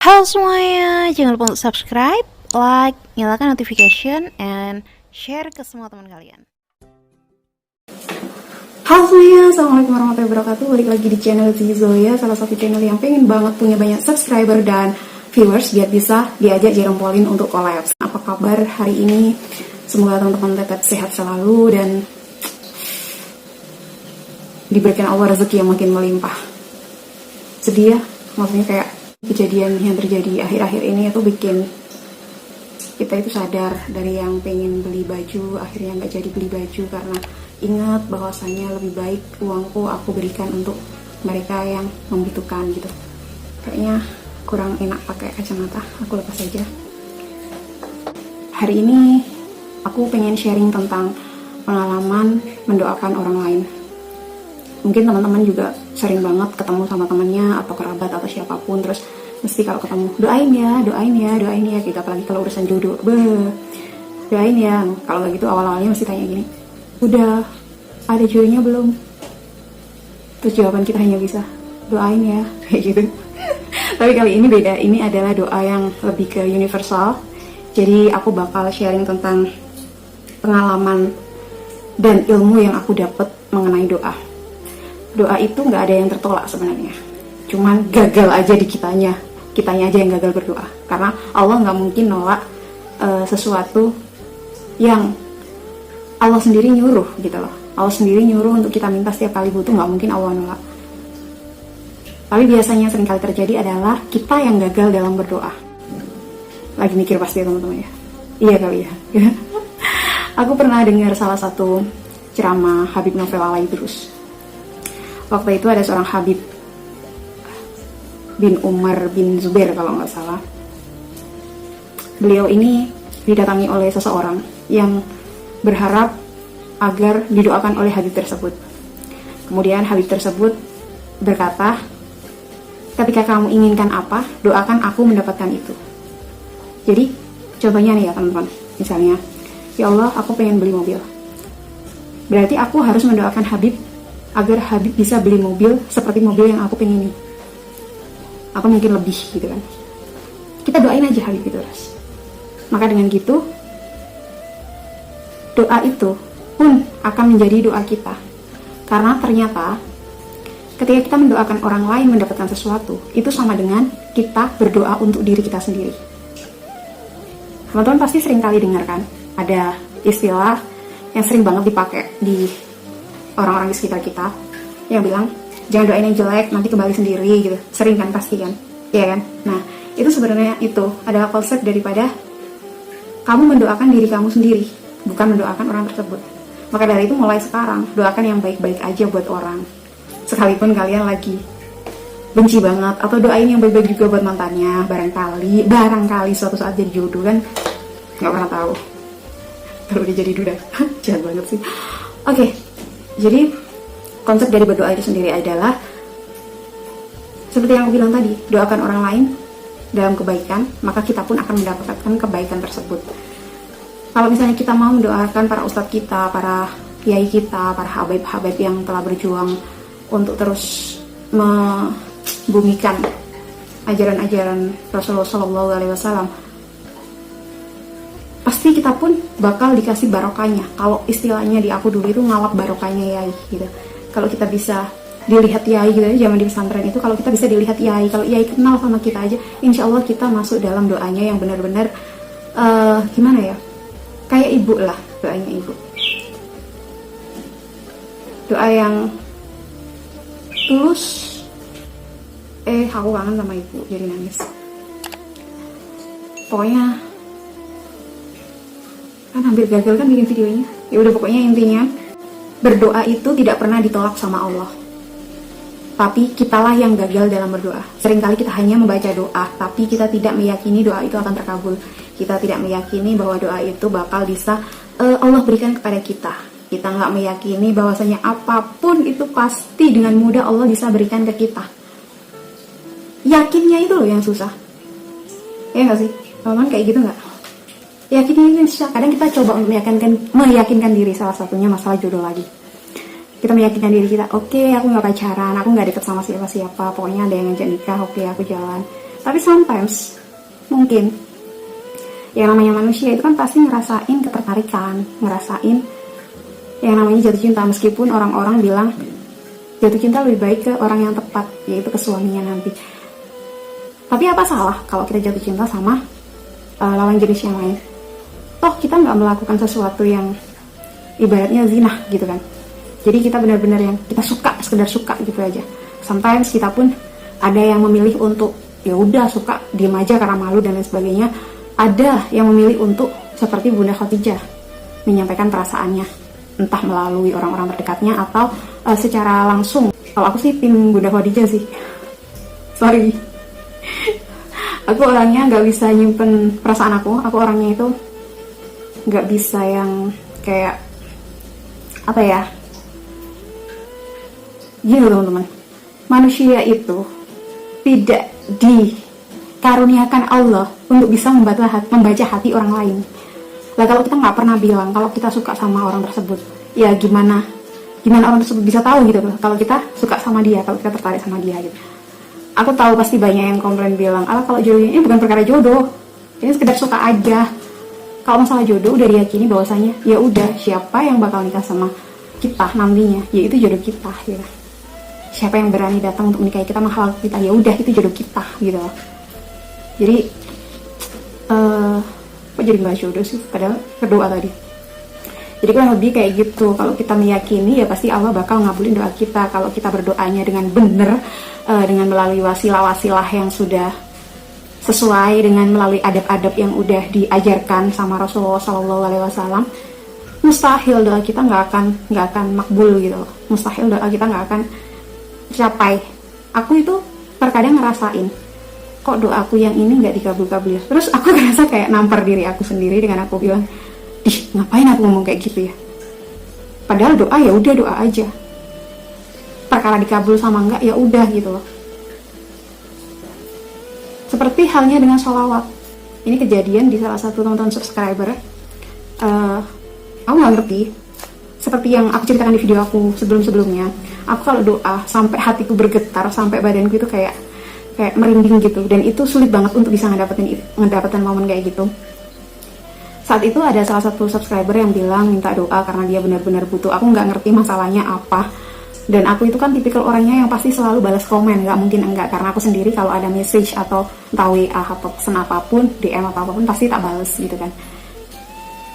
Halo semuanya, jangan lupa untuk subscribe, like, nyalakan notification, and share ke semua teman kalian. Halo semuanya, Assalamualaikum warahmatullahi wabarakatuh. Balik lagi di channel Zizoya, salah satu channel yang pengen banget punya banyak subscriber dan viewers biar bisa diajak Jerome Pauline untuk collab. Apa kabar hari ini? Semoga teman-teman tetap sehat selalu dan diberikan Allah rezeki yang makin melimpah. Sedih ya, maksudnya kayak kejadian yang terjadi akhir-akhir ini itu bikin kita itu sadar dari yang pengen beli baju akhirnya nggak jadi beli baju karena ingat bahwasannya lebih baik uangku aku berikan untuk mereka yang membutuhkan gitu. Kayaknya kurang enak pakai kacamata, aku lepas aja. Hari ini aku pengen sharing tentang pengalaman mendoakan orang lain. Mungkin teman-teman juga sering banget ketemu sama temannya atau kerabat atau siapapun, terus mesti kalau ketemu doain ya gitu, apalagi kalau urusan jodoh, doain ya. Kalau nggak gitu awal-awalnya mesti tanya gini, udah ada jodohnya belum? Terus jawaban kita hanya bisa doain ya, kayak gitu. Tapi kali ini beda, ini adalah doa yang lebih ke universal. Jadi aku bakal sharing tentang pengalaman dan ilmu yang aku dapat mengenai doa. Doa itu nggak ada yang tertolak sebenarnya, cuman gagal aja di kitanya aja yang gagal berdoa. Karena Allah nggak mungkin nolak sesuatu yang Allah sendiri nyuruh gitu loh. Allah sendiri nyuruh untuk kita minta setiap kali butuh, nggak mungkin Allah nolak. Tapi biasanya seringkali terjadi adalah kita yang gagal dalam berdoa. Lagi mikir pasti ya teman-teman ya. Iya kali ya. Aku pernah dengar salah satu ceramah Habib Novel Alaidrus. Waktu itu ada seorang Habib bin Umar bin Zubair kalau nggak salah. Beliau ini didatangi oleh seseorang yang berharap agar didoakan oleh Habib tersebut. Kemudian Habib tersebut berkata, ketika kamu inginkan apa, doakan aku mendapatkan itu. Jadi contohnya nih ya teman-teman, misalnya, ya Allah aku pengen beli mobil. Berarti aku harus mendoakan Habib agar Habib bisa beli mobil seperti mobil yang aku pengen, atau mungkin lebih gitu kan. Kita doain aja Habib itu terus. Maka dengan gitu doa itu pun akan menjadi doa kita. Karena ternyata ketika kita mendoakan orang lain mendapatkan sesuatu, itu sama dengan kita berdoa untuk diri kita sendiri. Teman-teman pasti sering kali dengar kan, ada istilah yang sering banget dipakai di orang-orang di sekitar kita yang bilang, jangan doain yang jelek, nanti kembali sendiri gitu. Sering kan, pasti kan, iya kan. Nah itu sebenarnya itu adalah konsep daripada kamu mendoakan diri kamu sendiri, bukan mendoakan orang tersebut. Maka dari itu mulai sekarang doakan yang baik-baik aja buat orang, sekalipun kalian lagi benci banget, atau doain yang baik-baik juga buat mantannya. Barangkali suatu saat jadi jodoh kan, nggak pernah tahu kalau dia jadi duda. Jahat banget sih. Oke. Jadi konsep dari berdoa itu sendiri adalah seperti yang aku bilang tadi, doakan orang lain dalam kebaikan, maka kita pun akan mendapatkan kebaikan tersebut. Kalau misalnya kita mau mendoakan para ustadz kita, para kiai kita, para habaib-habaib yang telah berjuang untuk terus membumikan ajaran-ajaran Rasulullah SAW, pasti kita pun bakal dikasih barokahnya. Kalau istilahnya di aku dulu itu ngalap barokahnya yai gitu. Kalau kita bisa dilihat yai gitu ya, zaman di pesantren itu kalau kita bisa dilihat yai, kalau yai kenal sama kita aja, insya Allah kita masuk dalam doanya yang benar-benar gimana ya, kayak ibu lah doanya ibu. Doa yang tulus. Aku kangen sama ibu jadi nangis. Pokoknya kan hampir gagal kan bikin videonya. Ya udah, pokoknya intinya berdoa itu tidak pernah ditolak sama Allah. Tapi kitalah yang gagal dalam berdoa. Seringkali kita hanya membaca doa, tapi kita tidak meyakini doa itu akan terkabul. Kita tidak meyakini bahwa doa itu bakal bisa Allah berikan kepada kita. Kita nggak meyakini bahwasanya apapun itu pasti dengan mudah Allah bisa berikan ke kita. Yakinnya itu loh yang susah. Ya nggak sih? Teman-teman kayak gitu nggak? Yakinnya itu susah. Kadang kita coba untuk meyakinkan diri, salah satunya masalah jodoh lagi. Kita meyakinkan diri kita, oke, aku nggak pacaran, aku nggak deket sama siapa-siapa, pokoknya ada yang ngajak nikah, oke, aku jalan. Tapi sometimes mungkin yang namanya manusia itu kan pasti ngerasain ketertarikan, ngerasain yang namanya jatuh cinta, meskipun orang-orang bilang jatuh cinta lebih baik ke orang yang tepat, yaitu ke suaminya nanti. Tapi apa salah kalau kita jatuh cinta sama lawan jenis yang lain? Toh kita nggak melakukan sesuatu yang ibaratnya zina gitu kan. Jadi kita benar-benar yang kita suka, sekedar suka gitu aja. Sometimes kita pun ada yang memilih untuk ya udah suka, diem aja karena malu dan lain sebagainya. Ada yang memilih untuk seperti Bunda Khadijah, menyampaikan perasaannya, entah melalui orang-orang terdekatnya atau secara langsung. Kalau aku sih tim Bunda Khadijah sih. Sorry. Aku orangnya nggak bisa nyimpen perasaan aku. Aku orangnya itu nggak bisa yang kayak apa ya? Gini teman-teman. Manusia itu tidak dikaruniakan Allah untuk bisa membaca hati orang lain. Lah kalau kita nggak pernah bilang kalau kita suka sama orang tersebut, ya gimana orang tersebut bisa tahu gitu loh kalau kita suka sama dia, kalau kita tertarik sama dia gitu. Aku tahu pasti banyak yang komplain bilang, "Alah kalau jodoh ini bukan perkara jodoh. Ini sekedar suka aja." Kalau masalah jodoh udah diyakini bahwasanya ya udah siapa yang bakal nikah sama kita nantinya, yaitu jodoh kita gitu. Siapa yang berani datang untuk menikahi kita, menghalal kita, ya udah itu jodoh kita gitu loh. Jadi kok jadi bahas jodoh sih, padahal berdoa tadi. Jadi kurang lebih kayak gitu. Kalau kita meyakini ya pasti Allah bakal ngabulin doa kita. Kalau kita berdoanya dengan benar, dengan melalui wasilah-wasilah yang sudah sesuai, dengan melalui adab-adab yang udah diajarkan sama Rasulullah SAW, mustahil doa kita nggak akan makbul gitu. Mustahil doa kita nggak akan tercapai. Aku itu terkadang ngerasain kok doaku yang ini nggak dikabul-kabul. Terus aku ngerasa kayak nampar diri aku sendiri dengan aku bilang, ngapain aku ngomong kayak gitu ya? Padahal doa ya udah doa aja. Perkara dikabul sama enggak ya udah gitu loh. Seperti halnya dengan sholawat. Ini kejadian di salah satu teman-teman subscriber. Aku nggak ngerti. Seperti yang aku ceritakan di video aku sebelum-sebelumnya. Aku kalau doa sampai hatiku bergetar, sampai badanku itu kayak merinding gitu. Dan itu sulit banget untuk bisa ngedapatkan momen kayak gitu. Saat itu ada salah satu subscriber yang bilang minta doa karena dia benar-benar butuh. Aku nggak ngerti masalahnya apa. Dan aku itu kan tipikal orangnya yang pasti selalu balas komen, nggak mungkin enggak. Karena aku sendiri kalau ada message atau entah WA atau pesan apapun, DM apapun pasti tak balas gitu kan.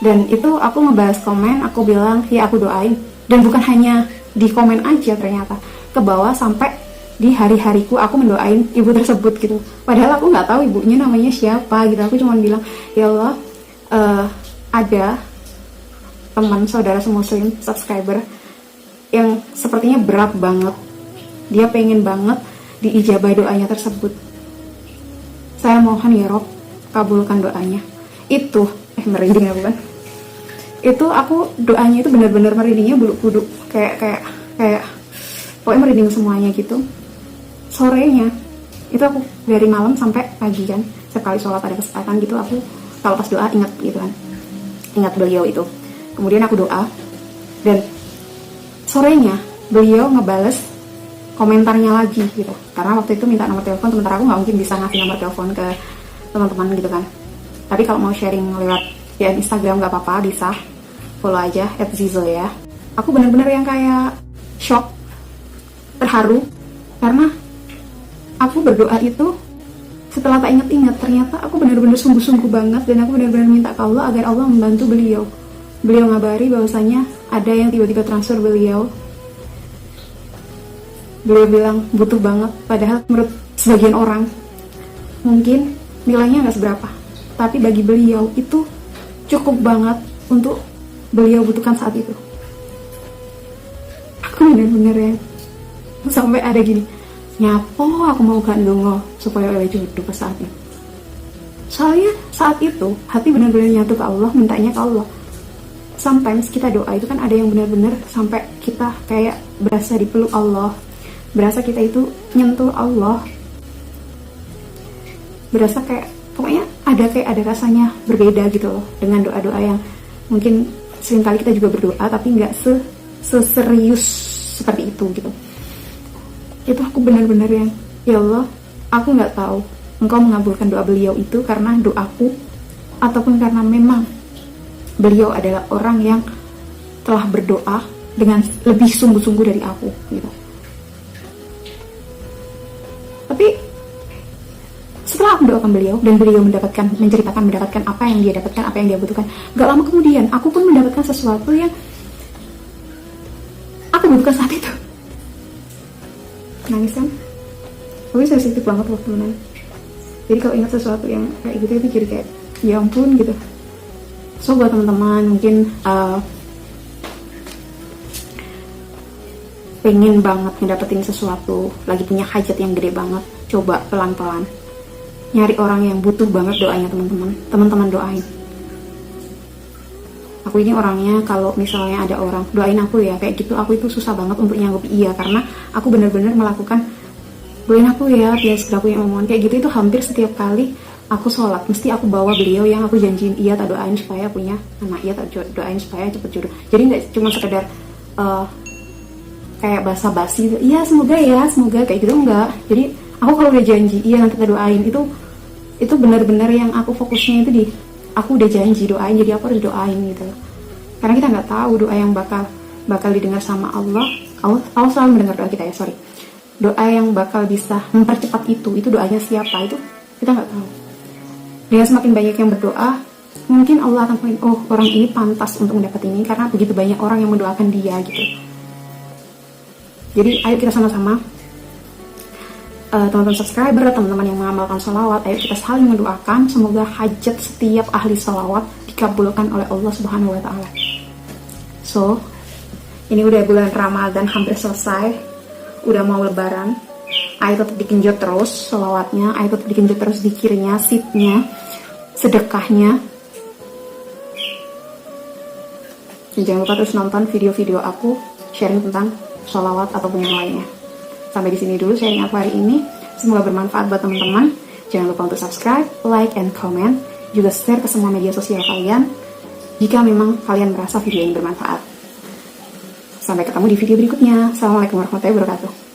Dan itu aku ngebalas komen, aku bilang ya aku doain. Dan bukan hanya di komen aja ternyata, ke bawah sampai di hari-hariku aku mendoain ibu tersebut gitu. Padahal aku nggak tahu ibunya namanya siapa gitu. Aku cuma bilang ya Allah, ada teman saudara semuslim subscriber yang sepertinya berat banget, dia pengen banget diijabah doanya tersebut. Saya mohon ya Rob, kabulkan doanya. Itu merinding aku kan. Itu aku doanya itu benar-benar merindingnya bulu kuduk kayak pokoknya merinding semuanya gitu. Sorenya itu aku dari malam sampai pagi kan, sekali sholat ada kesempatan gitu aku kalau pas doa ingat gitu kan, ingat beliau itu. Kemudian aku doa dan sorenya beliau ngebales komentarnya lagi gitu, karena waktu itu minta nomor telepon, sementara aku nggak mungkin bisa ngasih nomor telepon ke teman-teman gitu kan. Tapi kalau mau sharing lewat ya Instagram nggak apa-apa, bisa follow aja @zizo ya. Aku benar-benar yang kayak shock, terharu, karena aku berdoa itu setelah tak ingat-ingat ternyata aku benar-benar sungguh-sungguh banget, dan aku benar-benar minta ke Allah agar Allah membantu beliau. Beliau ngabari bahwasanya ada yang tiba-tiba transfer beliau. Beliau bilang butuh banget, padahal menurut sebagian orang mungkin nilainya nggak seberapa, tapi bagi beliau itu cukup banget untuk beliau butuhkan saat itu. Aku benar-benar ya sampai ada gini, nyapo aku mau kan dongo supaya oleh jodoh ke saat itu. Soalnya saat itu hati benar-benar nyatu ke Allah, mintanya ke Allah. Sometimes kita doa itu kan ada yang benar-benar sampai kita kayak berasa dipeluk Allah, berasa kita itu nyentuh Allah, berasa kayak pokoknya ada rasanya berbeda gitu loh dengan doa-doa yang mungkin seringkali kita juga berdoa tapi nggak seserius seperti itu gitu. Itu aku benar-benar yang ya Allah, aku nggak tahu engkau mengabulkan doa beliau itu karena doaku, ataupun karena memang beliau adalah orang yang telah berdoa dengan lebih sungguh-sungguh dari aku gitu. Tapi setelah aku mendoakan beliau dan beliau menceritakan apa yang dia dapatkan, apa yang dia butuhkan, gak lama kemudian aku pun mendapatkan sesuatu yang aku butuhkan saat itu. Nangis kan? Tapi sensitif banget loh teman-teman. Jadi kalau ingat sesuatu yang kayak gitu itu jadi kayak ya ampun gitu. So buat teman-teman mungkin pengen banget ngedapetin sesuatu, lagi punya hajat yang gede banget, coba pelan-pelan nyari orang yang butuh banget doanya teman-teman doain. Aku ini orangnya kalau misalnya ada orang doain aku ya kayak gitu, aku itu susah banget untuk nyanggep iya, karena aku benar-benar melakukan doain aku ya biar segera punya omongan kayak gitu. Itu hampir setiap kali aku sholat mesti aku bawa beliau yang aku janjiin iya tak doain supaya punya anak, iya tak doain supaya cepet jodoh. Jadi nggak cuma sekedar kayak basa-basi gitu, iya semoga kayak gitu, enggak. Jadi aku kalau udah janji iya nanti kita doain, itu benar-benar yang aku fokusnya itu di aku udah janji doain, jadi aku harus doain gitu. Karena kita nggak tahu doa yang bakal didengar sama Allah selalu mendengar doa kita ya, doa yang bakal bisa mempercepat itu doanya siapa, itu kita nggak tahu. Dengan semakin banyak yang berdoa, mungkin Allah akan poin, oh orang ini pantas untuk mendapat ini karena begitu banyak orang yang mendoakan dia gitu. Jadi ayo kita sama-sama teman-teman subscriber, teman-teman yang mengamalkan sholawat, ayo kita saling mendoakan semoga hajat setiap ahli sholawat dikabulkan oleh Allah Subhanahu wa Ta'ala. So, ini udah bulan Ramadan hampir selesai, udah mau lebaran. Ayo tetap digenjot terus sholawatnya, ayo tetap digenjot terus zikirnya, sitnya, sedekahnya. Dan jangan lupa terus nonton video-video aku sharing tentang sholawat ataupun yang lainnya. Sampai di sini dulu sharing aku hari ini. Semoga bermanfaat buat teman-teman. Jangan lupa untuk subscribe, like, and comment. Juga share ke semua media sosial kalian jika memang kalian merasa video ini bermanfaat. Sampai ketemu di video berikutnya. Assalamualaikum warahmatullahi wabarakatuh.